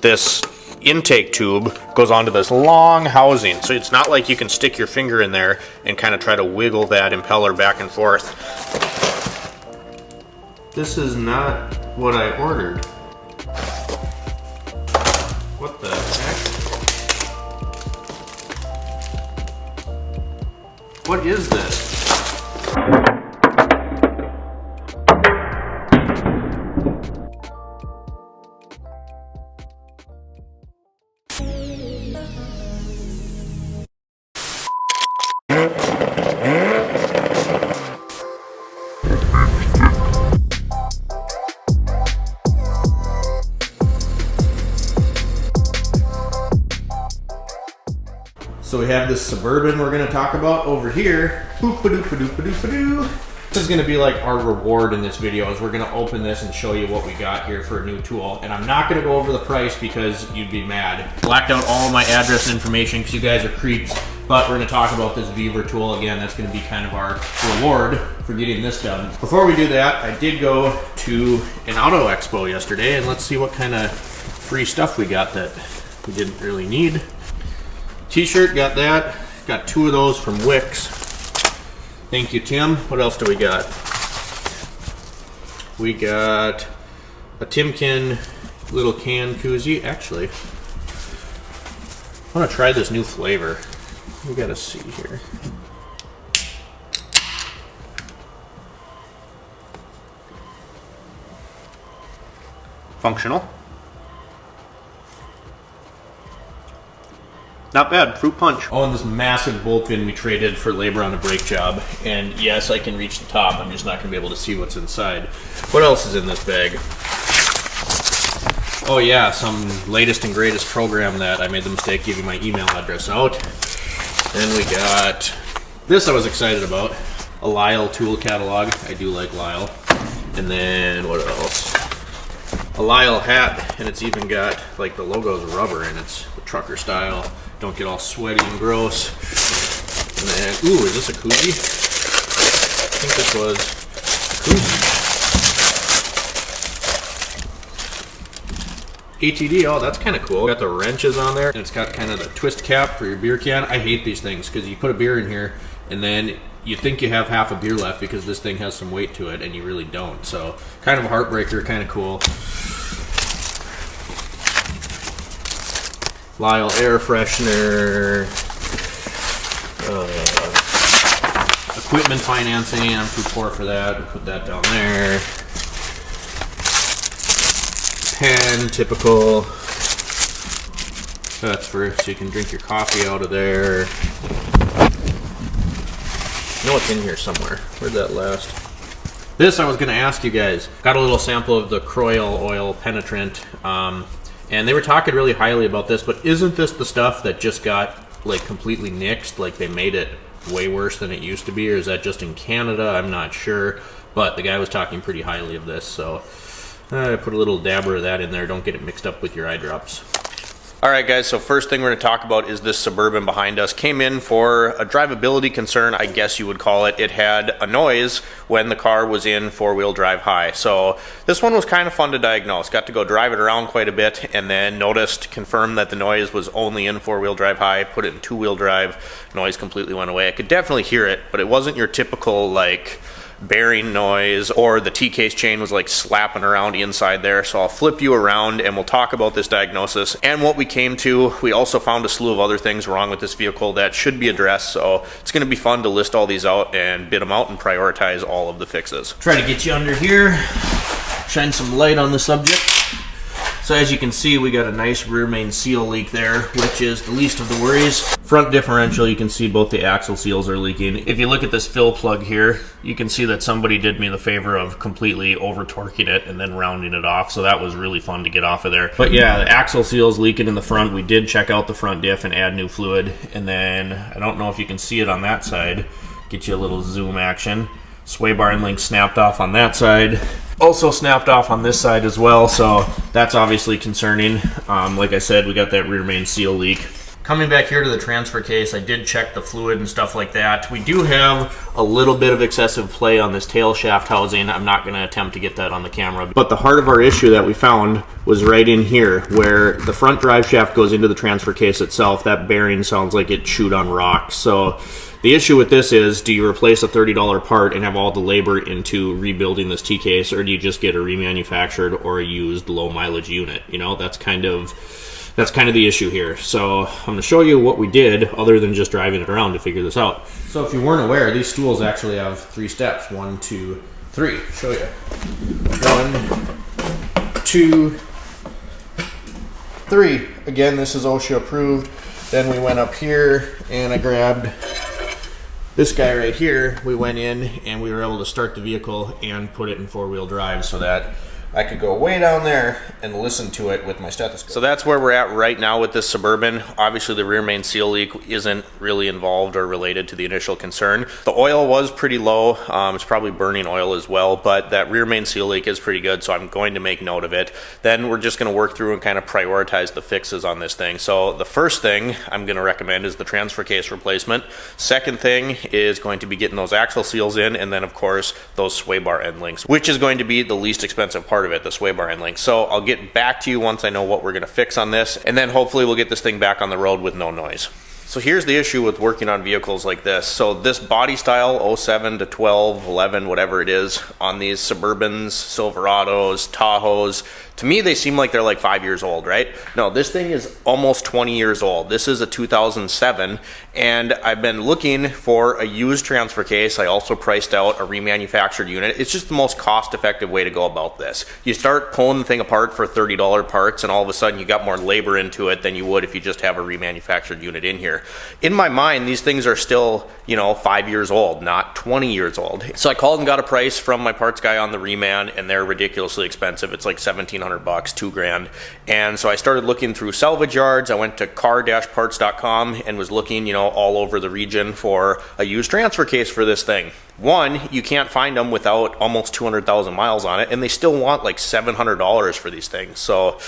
This intake tube goes onto this long housing, so it's not like you can stick your finger in there and kind of try to wiggle that impeller back and forth. This is not what I ordered. What the heck? What is this? So we have this Suburban we're going to talk about over here. This is going to be like our reward in this video, is we're going to open this and show you what we got here for a new tool. And I'm not going to go over the price because you'd be mad. Blacked out all of my address information because you guys are creeps. But we're going to talk about this Beaver tool again. That's going to be kind of our reward for getting this done. Before we do that, I did go to an auto expo yesterday, and let's see what kind of free stuff we got that we didn't really need. T-shirt, got that. Got 2 of those from Wix. Thank you, Tim. What else do we got? We got a Timken little can koozie. Actually, I want to try this new flavor. We gotta see here. Functional. Not bad, fruit punch. Oh, and this massive bolt pin we traded for labor on a brake job. And yes, I can reach the top. I'm just not gonna be able to see what's inside. What else is in this bag? Oh yeah, some latest and greatest program that I made the mistake giving my email address out. Then we got this I was excited about. A Lyle tool catalog. I do like Lyle. And then what else? A Lyle hat, and it's even got like the logo's rubber and it's the trucker style. Don't get all sweaty and gross. And then, ooh, is this a koozie? I think this was a koozie. ATD, oh, that's kind of cool. Got the wrenches on there, and it's got kind of the twist cap for your beer can. I hate these things because you put a beer in here, and then you think you have half a beer left because this thing has some weight to it, and you really don't. So, kind of a heartbreaker, kind of cool. Lyle air freshener, equipment financing. I'm too poor for that. We'll put that down there. Pen, typical. That's for so you can drink your coffee out of there. I know it's in here somewhere. Where'd that last? This I was going to ask you guys. Got a little sample of the Croyle oil penetrant. And they were talking really highly about this, but isn't this the stuff that just got like completely nixed? Like they made it way worse than it used to be, or is that just in Canada? I'm not sure, but the guy was talking pretty highly of this, so I put a little dabber of that in there. Don't get it mixed up with your eye drops. All right, guys, so first thing we're going to talk about is this Suburban behind us. Came in for a drivability concern, I guess you would call it. It had a noise when the car was in four-wheel drive high. So this one was kind of fun to diagnose. Got to go drive it around quite a bit and then noticed, confirmed that the noise was only in four-wheel drive high, put it in two-wheel drive, noise completely went away. I could definitely hear it, but it wasn't your typical, like, bearing noise, or the T-case chain was like slapping around inside there. So I'll flip you around and we'll talk about this diagnosis and what we came to. We also found a slew of other things wrong with this vehicle that should be addressed, so it's going to be fun to list all these out and bid them out and prioritize all of the fixes. Try to get you under here, shine some light on the subject. So as you can see, we got a nice rear main seal leak there, which is the least of the worries. Front differential, you can see both the axle seals are leaking. If you look at this fill plug here, you can see that somebody did me the favor of completely over torquing it and then rounding it off. So that was really fun to get off of there. But yeah, the axle seals leaking in the front. We did check out the front diff and add new fluid. And then, I don't know if you can see it on that side, get you a little zoom action. Sway bar and link snapped off on that side. Also snapped off on this side as well, so that's obviously concerning. Like I said, we got that rear main seal leak. Coming back here to the transfer case, I did check the fluid and stuff like that. We do have a little bit of excessive play on this tail shaft housing. I'm not going to attempt to get that on the camera. But the heart of our issue that we found was right in here, where the front drive shaft goes into the transfer case itself. That bearing sounds like it chewed on rocks. So the issue with this is, do you replace a $30 part and have all the labor into rebuilding this T-case, or do you just get a remanufactured or a used low mileage unit? You know, that's kind of the issue here. So I'm going to show you what we did other than just driving it around to figure this out. So if you weren't aware, these stools actually have 3 steps. 1, 2, 3. Show you. 1, 2, 3. Again, this is OSHA approved. Then we went up here and I grabbed this guy right here. We went in and we were able to start the vehicle and put it in 4-wheel drive so that I could go way down there and listen to it with my stethoscope. So that's where we're at right now with this Suburban. Obviously the rear main seal leak isn't really involved or related to the initial concern. The oil was pretty low. It's probably burning oil as well, but that rear main seal leak is pretty good, so I'm going to make note of it. Then we're just going to work through and kind of prioritize the fixes on this thing. So the first thing I'm going to recommend is the transfer case replacement. Second thing is going to be getting those axle seals in, and then of course those sway bar end links, which is going to be the least expensive part of it, the sway bar end link. So I'll get back to you once I know what we're going to fix on this, and then hopefully we'll get this thing back on the road with no noise. So here's the issue with working on vehicles like this. So this body style 07 to 12, 11, whatever it is, on these Suburbans, Silverados, Tahoes, to me they seem like they're like 5 years old, right? No, this thing is almost 20 years old. This is a 2007, and I've been looking for a used transfer case. I also priced out a remanufactured unit. It's just the most cost-effective way to go about this. You start pulling the thing apart for $30 parts, and all of a sudden you got more labor into it than you would if you just have a remanufactured unit in here. In my mind, these things are still, 5 years old, not 20 years old. So I called and got a price from my parts guy on the reman, and they're ridiculously expensive. It's like $1,700, $2,000. And so I started looking through salvage yards. I went to car-parts.com and was looking, all over the region for a used transfer case for this thing. One, you can't find them without almost 200,000 miles on it, and they still want like $700 for these things. So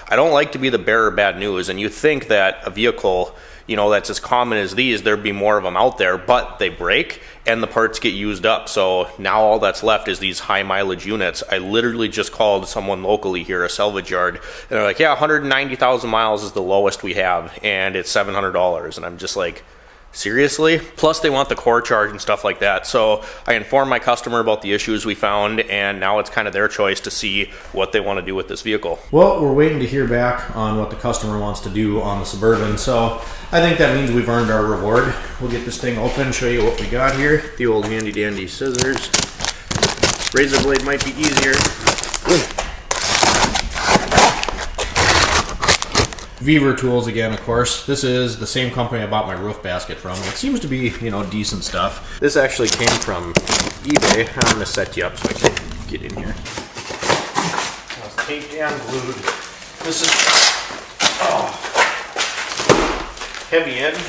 I don't like to be the bearer of bad news, and you think that a vehicle, that's as common as these, there'd be more of them out there, but they break and the parts get used up. So now all that's left is these high mileage units. I literally just called someone locally here, a salvage yard, and they're like, yeah, 190,000 miles is the lowest we have, and it's $700. And I'm just like, seriously? Plus they want the core charge and stuff like that. So I informed my customer about the issues we found, and now it's kind of their choice to see what they want to do with this vehicle. Well, we're waiting to hear back on what the customer wants to do on the Suburban, so I think that means we've earned our reward. We'll get this thing open, show you what we got here. The old handy dandy scissors. Razor blade might be easier. Beaver tools again, of course. This is the same company I bought my roof basket from. It seems to be, decent stuff. This actually came from eBay. I'm gonna set you up so I can get in here. It's taped and glued. This is heavy end.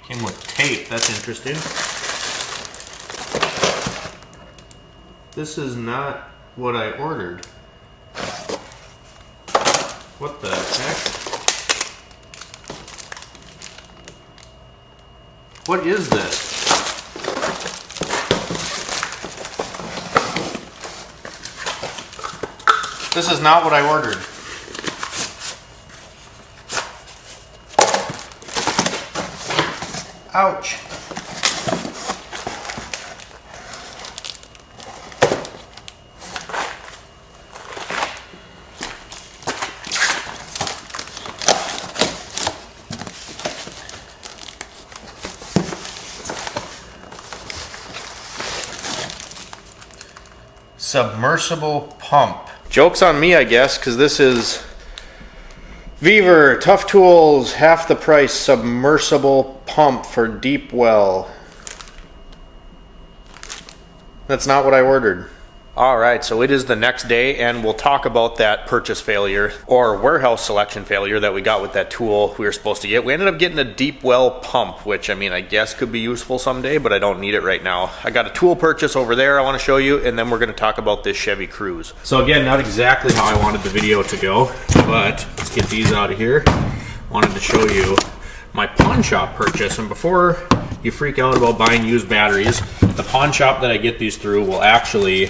Came with tape. That's interesting. This is not what I ordered. What the heck? What is this? This is not what I ordered. Ouch. Submersible pump. Joke's on me, I guess, because this is Beaver, Tough Tools, half the price, submersible pump for deep well. That's not what I ordered. All right, so it is the next day, and we'll talk about that purchase failure or warehouse selection failure that we got with that tool we were supposed to get. We ended up getting a deep well pump, which I mean, I guess could be useful someday, but I don't need it right now. I got a tool purchase over there I want to show you, and then we're going to talk about this Chevy Cruze. So again, not exactly how I wanted the video to go, but let's get these out of here. Wanted to show you my pawn shop purchase, and before you freak out about buying used batteries, the pawn shop that I get these through will actually,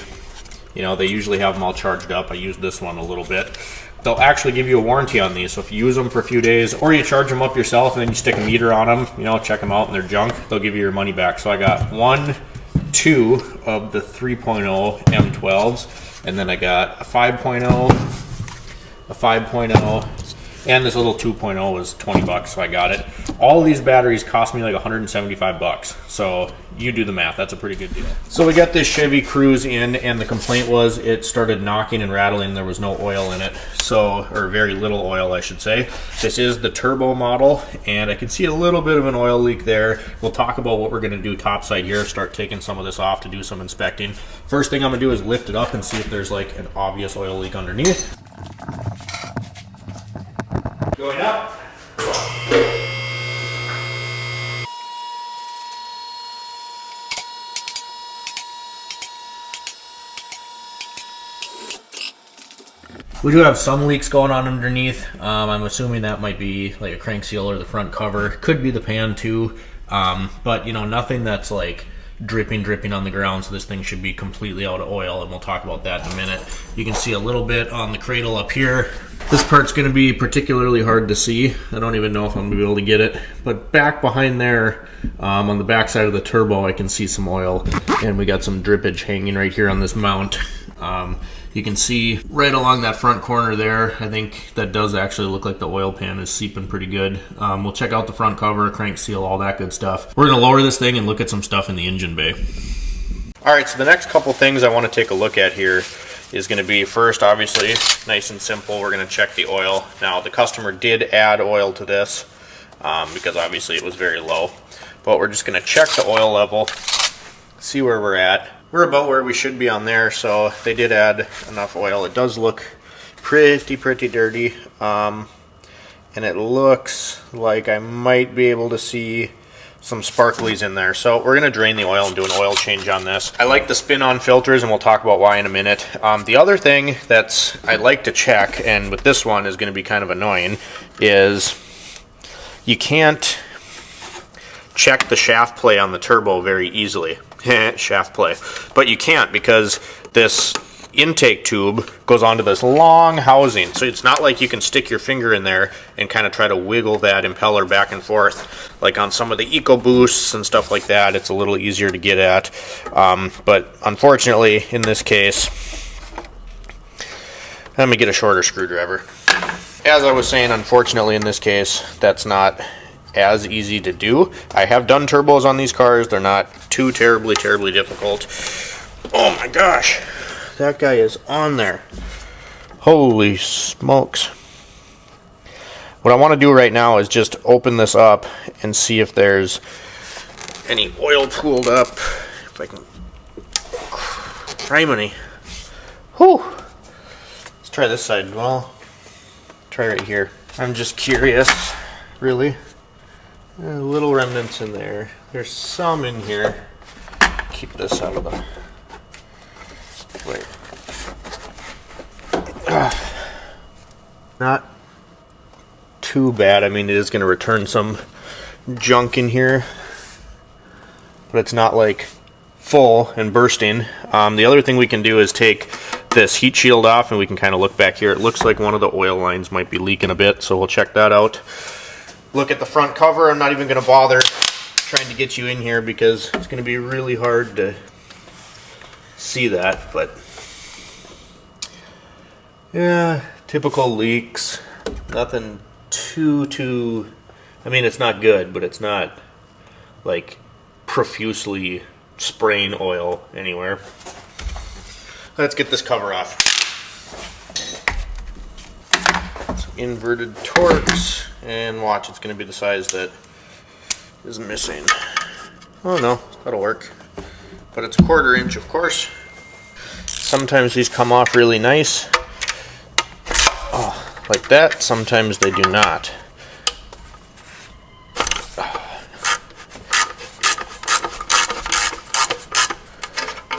you know, they usually have them all charged up. I used this one a little bit. They'll actually give you a warranty on these. So if you use them for a few days or you charge them up yourself and then you stick a meter on them, you know, check them out and they're junk, they'll give you your money back. So I got 2 of the 3.0 M12s, and then I got a 5.0, a 5.0, and this little 2.0 was 20 bucks, so I got it. All of these batteries cost me like 175 bucks. So you do the math, that's a pretty good deal. So we got this Chevy Cruze in, and the complaint was it started knocking and rattling. There was no oil in it, so, or very little oil, I should say. This is the turbo model, and I can see a little bit of an oil leak there. We'll talk about what we're gonna do topside here, start taking some of this off to do some inspecting. First thing I'm gonna do is lift it up and see if there's like an obvious oil leak underneath. Going up. We do have some leaks going on underneath. I'm assuming that might be like a crank seal or the front cover. Could be the pan too, but you know, nothing that's like dripping on the ground, so this thing should be completely out of oil, and we'll talk about that in a minute. You can see a little bit on the cradle up here. This part's going to be particularly hard to see. I don't even know if I'm going to be able to get it, but back behind there, on the back side of the turbo, I can see some oil, and we got some drippage hanging right here on this mount. You can see right along that front corner there, I think that does actually look like the oil pan is seeping pretty good. We'll check out the front cover, crank seal, all that good stuff. We're going to lower this thing and look at some stuff in the engine bay. All right, so the next couple things I want to take a look at here is going to be, first, obviously, nice and simple, we're going to check the oil. Now, the customer did add oil to this because obviously it was very low, but we're just going to check the oil level, see where we're at. We're about where we should be on there, so they did add enough oil. It does look pretty dirty, and it looks like I might be able to see some sparklies in there. So we're going to drain the oil and do an oil change on this. I like the spin-on filters, and we'll talk about why in a minute. The other thing that's I like to check, and with this one is going to be kind of annoying, is you can't check the shaft play on the turbo very easily. Shaft play. But you can't, because this intake tube goes onto this long housing, so it's not like you can stick your finger in there and kind of try to wiggle that impeller back and forth like on some of the EcoBoosts and stuff like that. It's a little easier to get at, but unfortunately in this case, let me get a shorter screwdriver. As I was saying, unfortunately in this case, that's not as easy to do. I have done turbos on these cars. They're not too terribly difficult. Oh my gosh, that guy is on there. Holy smokes. What I want to do right now is just open this up and see if there's any oil pooled up. If I can. Criminy. Whew. Let's try this side. Well, try right here. I'm just curious, really. Little remnants in there. There's some in here. Keep this out of the way. Not too bad. I mean, it is going to return some junk in here, but it's not like full and bursting. The other thing we can do is take this heat shield off, and we can kind of look back here. It looks like one of the oil lines might be leaking a bit, so we'll check that out. Look at the front cover. I'm not even going to bother trying to get you in here because it's going to be really hard to see that, but yeah, typical leaks. Nothing too I mean, it's not good, but it's not like profusely spraying oil anywhere. Let's get this cover off. Some inverted Torx, and watch, it's going to be the size that is missing. Oh no, that'll work. But it's a 1/4 inch, of course. Sometimes these come off really nice, like that. Sometimes they do not.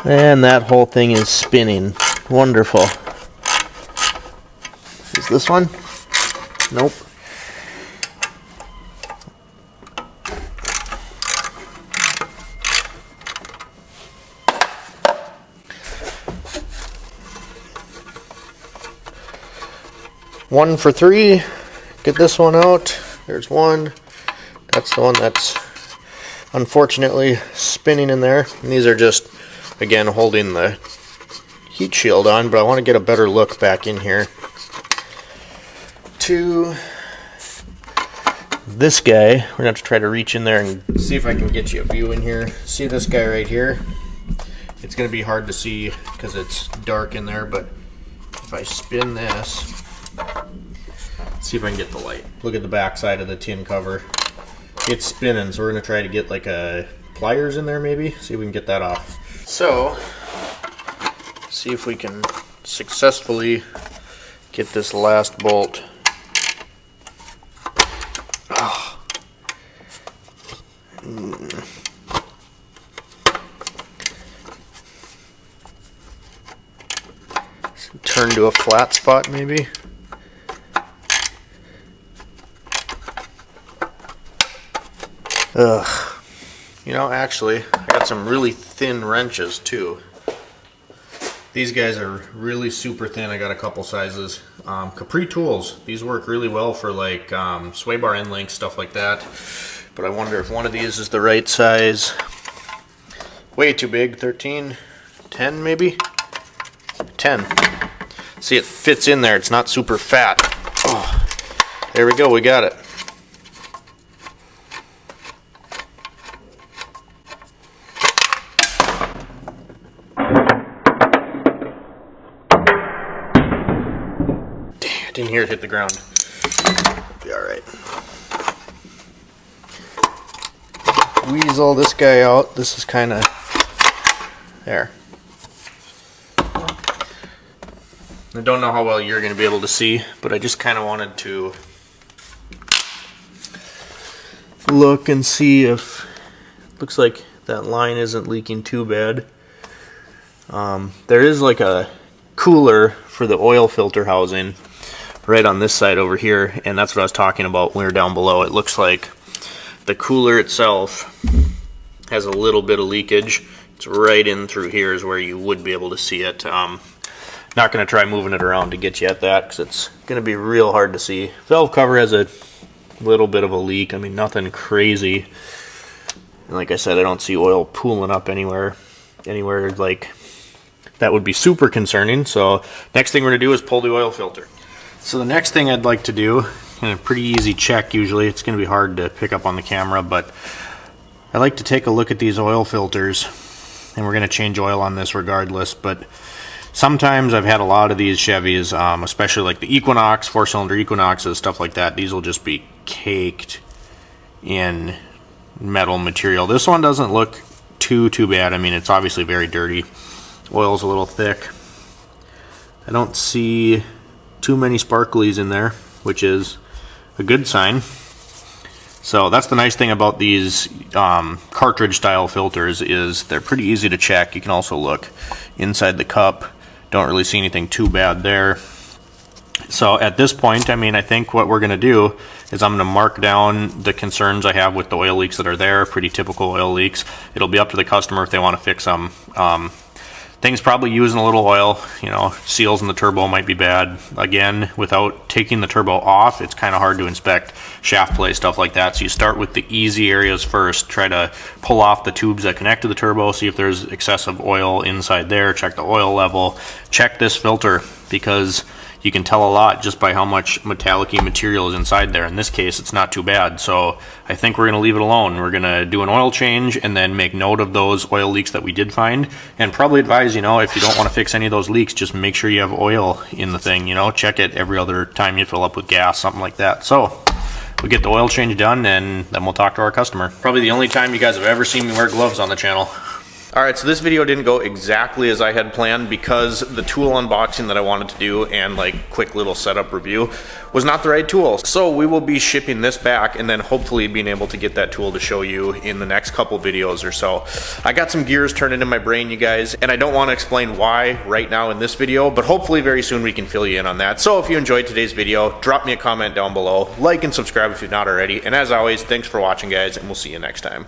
And that whole thing is spinning. Wonderful. Is this one? Nope. One for three. Get this one out. There's one. That's the one that's unfortunately spinning in there. And these are just, again, holding the heat shield on, but I want to get a better look back in here. To this guy, we're gonna have to try to reach in there and see if I can get you a view in here. See this guy right here? It's gonna be hard to see because it's dark in there, but if I spin this, see if I can get the light. Look at the back side of the tin cover. It's spinning, so we're gonna try to get like a pliers in there maybe, see if we can get that off. So, see if we can successfully get this last bolt. Oh. Turn to a flat spot maybe. Ugh. You know, actually, I got some really thin wrenches too. These guys are really super thin. I got a couple sizes. Capri tools. These work really well for like sway bar end links, stuff like that. But I wonder if one of these is the right size. Way too big. 13, 10 maybe? 10. See, it fits in there. It's not super fat. Oh, there we go. We got it. Didn't hear it hit the ground. Be alright. Weasel this guy out. This is kind of there. I don't know how well you're going to be able to see, but I just kind of wanted to look and see if looks like that line isn't leaking too bad. There is like a cooler for the oil filter housing right on this side over here, and that's what I was talking about when we were down below. It looks like the cooler itself has a little bit of leakage. It's right in through here is where you would be able to see it. Not going to try moving it around to get you at that because it's going to be real hard to see. Valve cover has a little bit of a leak. I mean, nothing crazy. And like I said, I don't see oil pooling up anywhere like that would be super concerning. So next thing we're going to do is pull the oil filter. So the next thing I'd like to do, and a pretty easy check usually, it's going to be hard to pick up on the camera, but I like to take a look at these oil filters, and we're going to change oil on this regardless, but sometimes I've had a lot of these Chevys, especially like the Equinox, 4-cylinder Equinoxes, stuff like that. These will just be caked in metal material. This one doesn't look too bad. I mean, it's obviously very dirty. Oil's a little thick. I don't see too many sparklies in there, which is a good sign. So that's the nice thing about these cartridge style filters is they're pretty easy to check. You can also look inside the cup. Don't really see anything too bad there. So at this point, I mean, I think what we're going to do is I'm going to mark down the concerns I have with the oil leaks that are there, pretty typical oil leaks. It'll be up to the customer if they want to fix them. Things probably using a little oil, you know, seals in the turbo might be bad. Again, without taking the turbo off, it's kind of hard to inspect shaft play, stuff like that. So you start with the easy areas first. Try to pull off the tubes that connect to the turbo, see if there's excessive oil inside there, check the oil level, check this filter, because you can tell a lot just by how much metallic-y material is inside there. In this case, it's not too bad, so I think we're going to leave it alone. We're going to do an oil change and then make note of those oil leaks that we did find, and probably advise, you know, if you don't want to fix any of those leaks, just make sure you have oil in the thing, you know, check it every other time you fill up with gas, something like that. So we get the oil change done, and then we'll talk to our customer. Probably the only time you guys have ever seen me wear gloves on the channel. Alright, so this video didn't go exactly as I had planned because the tool unboxing that I wanted to do and like quick little setup review was not the right tool. So we will be shipping this back and then hopefully being able to get that tool to show you in the next couple videos or so. I got some gears turning in my brain, you guys, and I don't want to explain why right now in this video, but hopefully very soon we can fill you in on that. So if you enjoyed today's video, drop me a comment down below, like and subscribe if you've not already, and as always, thanks for watching, guys, and we'll see you next time.